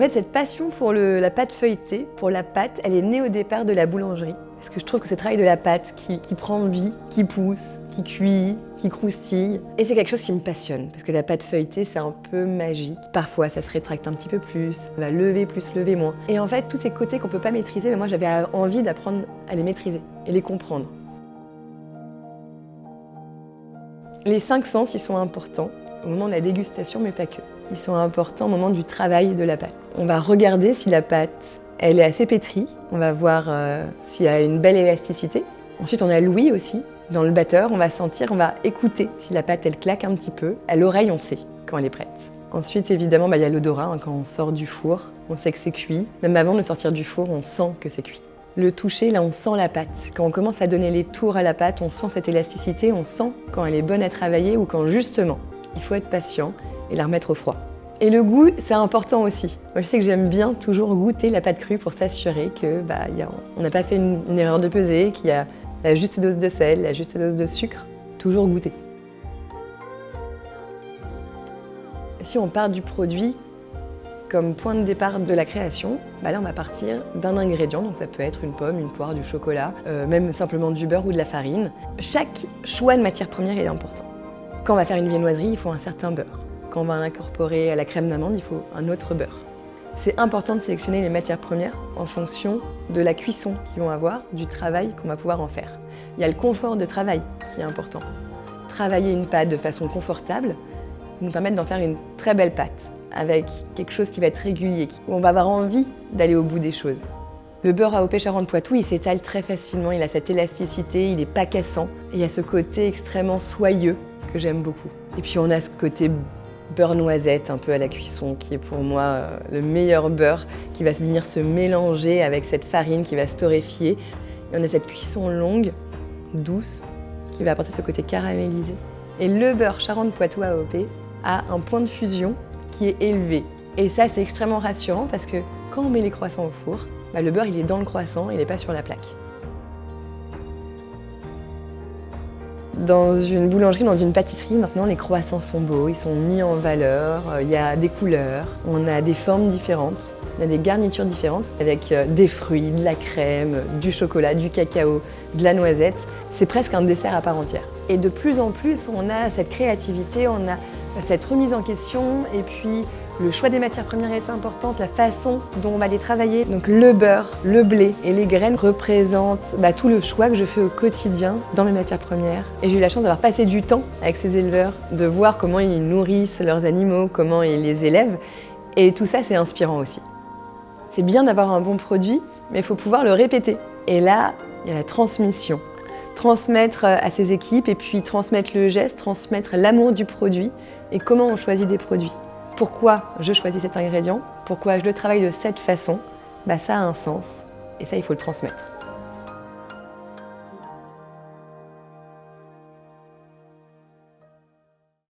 fait, cette passion pour la pâte feuilletée, pour la pâte, elle est née au départ de la boulangerie. Parce que je trouve que ce travail de la pâte qui prend vie, qui pousse, qui cuit, qui croustille. Et c'est quelque chose qui me passionne, parce que la pâte feuilletée, c'est un peu magique. Parfois, ça se rétracte un petit peu plus, on va lever plus, lever moins. Et en fait, tous ces côtés qu'on peut pas maîtriser, mais moi j'avais envie d'apprendre à les maîtriser et les comprendre. Les 5 sens, ils sont importants au moment de la dégustation, mais pas que. Ils sont importants au moment du travail de la pâte. On va regarder si la pâte, elle est assez pétrie. On va voir s'il y a une belle élasticité. Ensuite, on a l'ouïe aussi. Dans le batteur, on va sentir, on va écouter si la pâte, elle claque un petit peu. À l'oreille, on sait quand elle est prête. Ensuite, évidemment, il y a l'odorat. Quand on sort du four, on sait que c'est cuit. Même avant de sortir du four, on sent que c'est cuit. Le toucher, là, on sent la pâte. Quand on commence à donner les tours à la pâte, on sent cette élasticité, on sent quand elle est bonne à travailler ou quand, justement, il faut être patient et la remettre au froid. Et le goût, c'est important aussi. Moi, je sais que j'aime bien toujours goûter la pâte crue pour s'assurer que on n'a pas fait une erreur de pesée, qu'il y a la juste dose de sel, la juste dose de sucre. Toujours goûter. Si on part du produit comme point de départ de la création, là on va partir d'un ingrédient, donc ça peut être une pomme, une poire, du chocolat, même simplement du beurre ou de la farine. Chaque choix de matière première est important. Quand on va faire une viennoiserie, il faut un certain beurre. Quand on va incorporer à la crème d'amande, il faut un autre beurre. C'est important de sélectionner les matières premières en fonction de la cuisson qu'ils vont avoir, du travail qu'on va pouvoir en faire. Il y a le confort de travail qui est important. Travailler une pâte de façon confortable nous permet d'en faire une très belle pâte, avec quelque chose qui va être régulier, où on va avoir envie d'aller au bout des choses. Le beurre AOP Charentes-Poitou, il s'étale très facilement, il a cette élasticité, il n'est pas cassant, et il y a ce côté extrêmement soyeux que j'aime beaucoup. Et puis on a ce côté beurre noisette un peu à la cuisson qui est pour moi le meilleur beurre qui va venir se mélanger avec cette farine qui va se torréfier. Et on a cette cuisson longue, douce, qui va apporter ce côté caramélisé. Et le beurre Charentes-Poitou AOP a un point de fusion qui est élevé. Et ça, c'est extrêmement rassurant parce que quand on met les croissants au four, le beurre il est dans le croissant, il n'est pas sur la plaque. Dans une boulangerie, dans une pâtisserie, maintenant les croissants sont beaux, ils sont mis en valeur, il y a des couleurs, on a des formes différentes, on a des garnitures différentes avec des fruits, de la crème, du chocolat, du cacao, de la noisette. C'est presque un dessert à part entière. Et de plus en plus, on a cette créativité, on a cette remise en question et puis le choix des matières premières est important, la façon dont on va les travailler. Donc le beurre, le blé et les graines représentent tout le choix que je fais au quotidien dans mes matières premières. Et j'ai eu la chance d'avoir passé du temps avec ces éleveurs, de voir comment ils nourrissent leurs animaux, comment ils les élèvent. Et tout ça, c'est inspirant aussi. C'est bien d'avoir un bon produit, mais il faut pouvoir le répéter. Et là, il y a la transmission. Transmettre à ses équipes et puis transmettre le geste, transmettre l'amour du produit et comment on choisit des produits. Pourquoi je choisis cet ingrédient, pourquoi je le travaille de cette façon, ça a un sens et ça, il faut le transmettre.